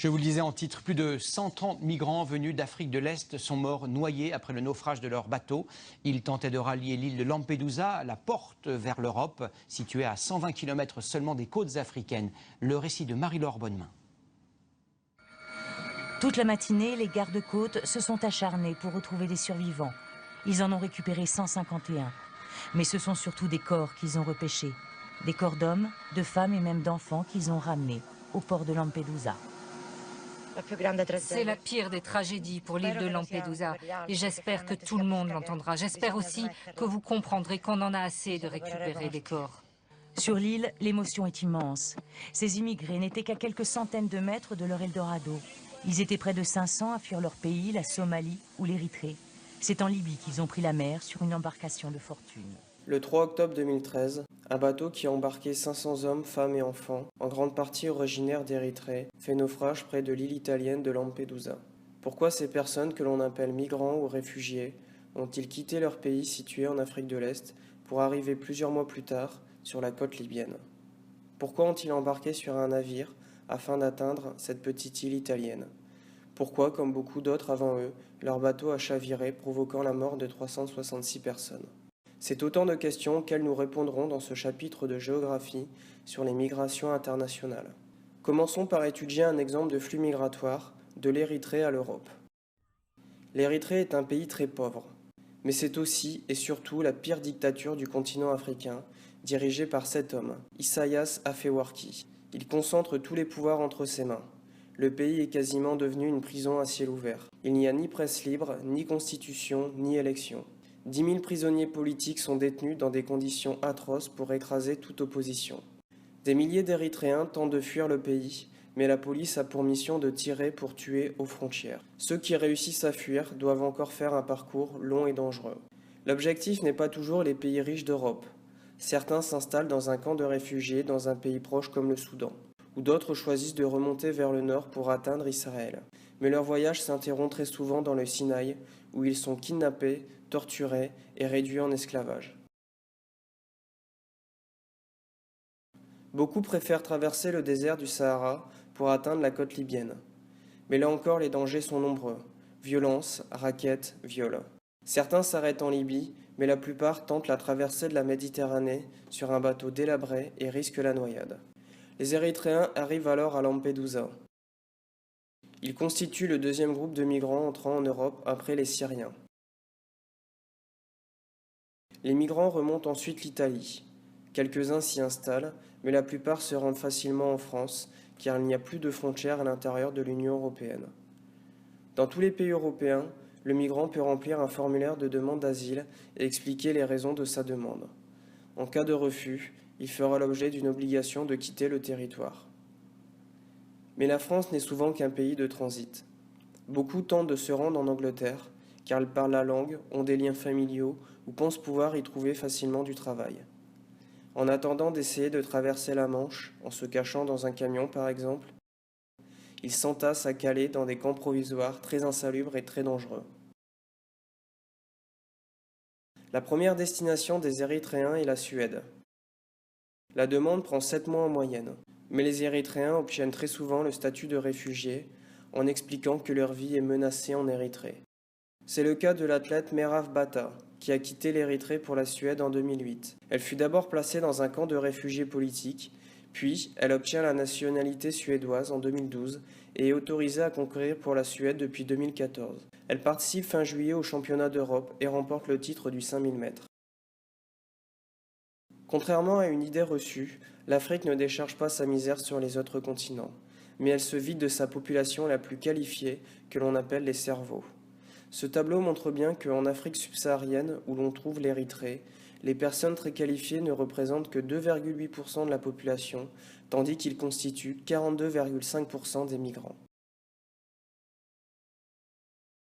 Je vous le disais en titre, plus de 130 migrants venus d'Afrique de l'Est sont morts noyés après le naufrage de leur bateau. Ils tentaient de rallier l'île de Lampedusa, la porte vers l'Europe, située à 120 km seulement des côtes africaines. Le récit de Marie-Laure Bonnemain. Toute la matinée, les gardes-côtes se sont acharnés pour retrouver des survivants. Ils en ont récupéré 151. Mais ce sont surtout des corps qu'ils ont repêchés. Des corps d'hommes, de femmes et même d'enfants qu'ils ont ramenés au port de Lampedusa. C'est la pire des tragédies pour l'île de Lampedusa et j'espère que tout le monde l'entendra. J'espère aussi que vous comprendrez qu'on en a assez de récupérer des corps. Sur l'île, l'émotion est immense. Ces immigrés n'étaient qu'à quelques centaines de mètres de leur Eldorado. Ils étaient près de 500 à fuir leur pays, la Somalie ou l'Érythrée. C'est en Libye qu'ils ont pris la mer sur une embarcation de fortune. Le 3 octobre 2013, un bateau qui a embarqué 500 hommes, femmes et enfants, en grande partie originaires d'Érythrée, fait naufrage près de l'île italienne de Lampedusa. Pourquoi ces personnes que l'on appelle migrants ou réfugiés ont-ils quitté leur pays situé en Afrique de l'Est pour arriver plusieurs mois plus tard sur la côte libyenne? Pourquoi ont-ils embarqué sur un navire afin d'atteindre cette petite île italienne? Pourquoi, comme beaucoup d'autres avant eux, leur bateau a chaviré, provoquant la mort de 366 personnes? C'est autant de questions auxquelles nous répondrons dans ce chapitre de géographie sur les migrations internationales. Commençons par étudier un exemple de flux migratoire de l'Érythrée à l'Europe. L'Érythrée est un pays très pauvre, mais c'est aussi et surtout la pire dictature du continent africain, dirigée par cet homme, Isaias Afewerki. Il concentre tous les pouvoirs entre ses mains. Le pays est quasiment devenu une prison à ciel ouvert. Il n'y a ni presse libre, ni constitution, ni élection. 10 000 prisonniers politiques sont détenus dans des conditions atroces pour écraser toute opposition. Des milliers d'Érythréens tentent de fuir le pays, mais la police a pour mission de tirer pour tuer aux frontières. Ceux qui réussissent à fuir doivent encore faire un parcours long et dangereux. L'objectif n'est pas toujours les pays riches d'Europe. Certains s'installent dans un camp de réfugiés dans un pays proche comme le Soudan, ou d'autres choisissent de remonter vers le nord pour atteindre Israël. Mais leur voyage s'interrompt très souvent dans le Sinaï, où ils sont kidnappés, torturés et réduits en esclavage. Beaucoup préfèrent traverser le désert du Sahara pour atteindre la côte libyenne. Mais là encore, les dangers sont nombreux. Violence, raquettes, viols. Certains s'arrêtent en Libye, mais la plupart tentent la traversée de la Méditerranée sur un bateau délabré et risquent la noyade. Les Érythréens arrivent alors à Lampedusa. Ils constituent le deuxième groupe de migrants entrant en Europe après les Syriens. Les migrants remontent ensuite l'Italie. Quelques-uns s'y installent, mais la plupart se rendent facilement en France, car il n'y a plus de frontières à l'intérieur de l'Union européenne. Dans tous les pays européens, le migrant peut remplir un formulaire de demande d'asile et expliquer les raisons de sa demande. En cas de refus, il fera l'objet d'une obligation de quitter le territoire. Mais la France n'est souvent qu'un pays de transit. Beaucoup tentent de se rendre en Angleterre, car ils parlent la langue, ont des liens familiaux ou pensent pouvoir y trouver facilement du travail. En attendant d'essayer de traverser la Manche, en se cachant dans un camion par exemple, ils s'entassent à Calais dans des camps provisoires très insalubres et très dangereux. La première destination des Érythréens est la Suède. La demande prend 7 mois en moyenne, mais les Érythréens obtiennent très souvent le statut de réfugiés en expliquant que leur vie est menacée en Érythrée. C'est le cas de l'athlète Meraf Bata, qui a quitté l'Érythrée pour la Suède en 2008. Elle fut d'abord placée dans un camp de réfugiés politiques, puis elle obtient la nationalité suédoise en 2012 et est autorisée à concourir pour la Suède depuis 2014. Elle participe fin juillet au championnat d'Europe et remporte le titre du 5000 mètres. Contrairement à une idée reçue, l'Afrique ne décharge pas sa misère sur les autres continents, mais elle se vide de sa population la plus qualifiée, que l'on appelle les cerveaux. Ce tableau montre bien qu'en Afrique subsaharienne, où l'on trouve l'Érythrée, les personnes très qualifiées ne représentent que 2,8% de la population, tandis qu'ils constituent 42,5% des migrants.